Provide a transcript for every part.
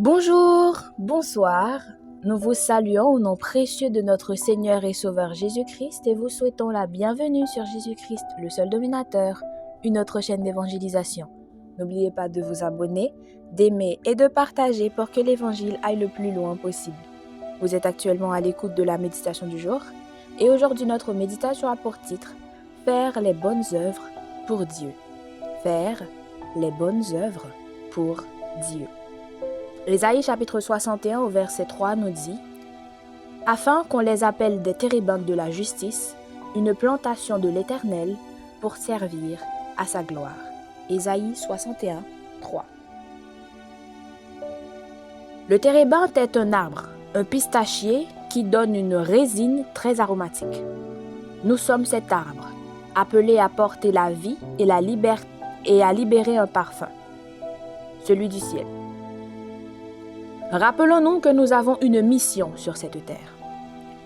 Bonjour, bonsoir. Nous vous saluons au nom précieux de notre Seigneur et Sauveur Jésus-Christ et vous souhaitons la bienvenue sur Jésus-Christ, le seul dominateur, une autre chaîne d'évangélisation. N'oubliez pas de vous abonner, d'aimer et de partager pour que l'évangile aille le plus loin possible. Vous êtes actuellement à l'écoute de la méditation du jour et aujourd'hui notre méditation a pour titre « Faire les bonnes œuvres pour Dieu ». Faire les bonnes œuvres pour Dieu. Ésaïe chapitre 61 au verset 3 nous dit « Afin qu'on les appelle des térébintes de la justice, une plantation de l'Éternel pour servir à sa gloire. » Ésaïe 61, 3. Le térébinthe est un arbre, un pistachier qui donne une résine très aromatique. Nous sommes cet arbre, appelé à porter la vie et à libérer un parfum, celui du ciel. Rappelons-nous que nous avons une mission sur cette terre.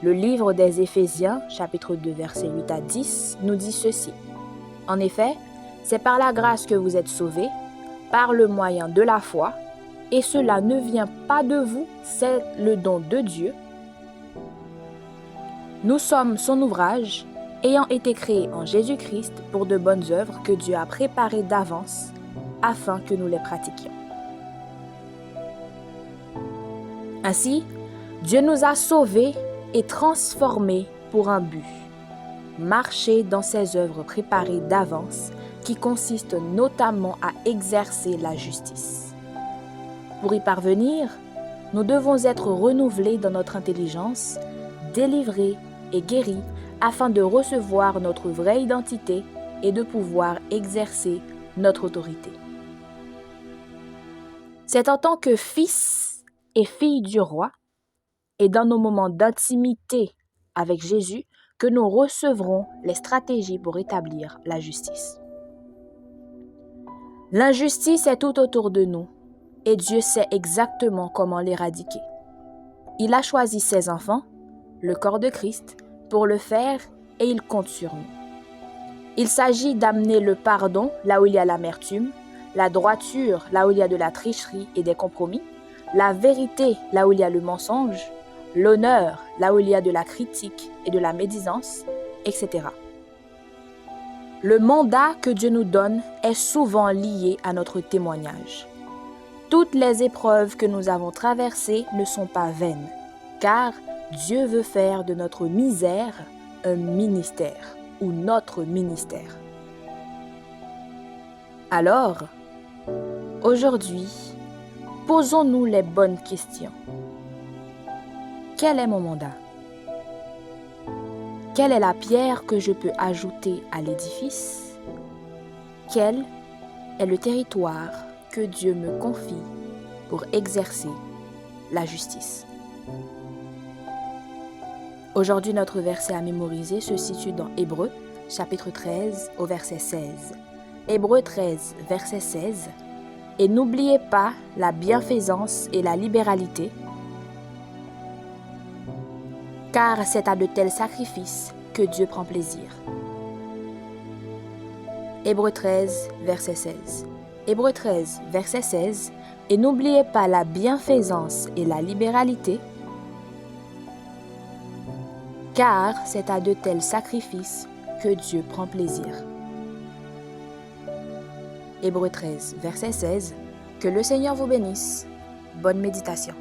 Le livre des Éphésiens, chapitre 2, versets 8 à 10, nous dit ceci. En effet, c'est par la grâce que vous êtes sauvés, par le moyen de la foi, et cela ne vient pas de vous, c'est le don de Dieu. Nous sommes son ouvrage, ayant été créés en Jésus-Christ pour de bonnes œuvres que Dieu a préparées d'avance, afin que nous les pratiquions. Ainsi, Dieu nous a sauvés et transformés pour un but, marcher dans ses œuvres préparées d'avance qui consistent notamment à exercer la justice. Pour y parvenir, nous devons être renouvelés dans notre intelligence, délivrés et guéris afin de recevoir notre vraie identité et de pouvoir exercer notre autorité. C'est en tant que fils et fille du roi, et dans nos moments d'intimité avec Jésus, que nous recevrons les stratégies pour établir la justice. L'injustice est tout autour de nous, et Dieu sait exactement comment l'éradiquer. Il a choisi ses enfants, le corps de Christ, pour le faire, et il compte sur nous. Il s'agit d'amener le pardon là où il y a l'amertume, la droiture là où il y a de la tricherie et des compromis, la vérité là où il y a le mensonge, l'honneur là où il y a de la critique et de la médisance, etc. Le mandat que Dieu nous donne est souvent lié à notre témoignage. Toutes les épreuves que nous avons traversées ne sont pas vaines, car Dieu veut faire de notre misère un ministère ou notre ministère. Alors, aujourd'hui, posons-nous les bonnes questions. Quel est mon mandat? Quelle est la pierre que je peux ajouter à l'édifice? Quel est le territoire que Dieu me confie pour exercer la justice? Aujourd'hui, notre verset à mémoriser se situe dans Hébreux, chapitre 13, au verset 16. Hébreux 13, verset 16. Et n'oubliez pas la bienfaisance et la libéralité, car c'est à de tels sacrifices que Dieu prend plaisir. Hébreux 13, verset 16. Hébreux 13, verset 16. Et n'oubliez pas la bienfaisance et la libéralité, car c'est à de tels sacrifices que Dieu prend plaisir. Hébreux 13, verset 16. Que le Seigneur vous bénisse. Bonne méditation.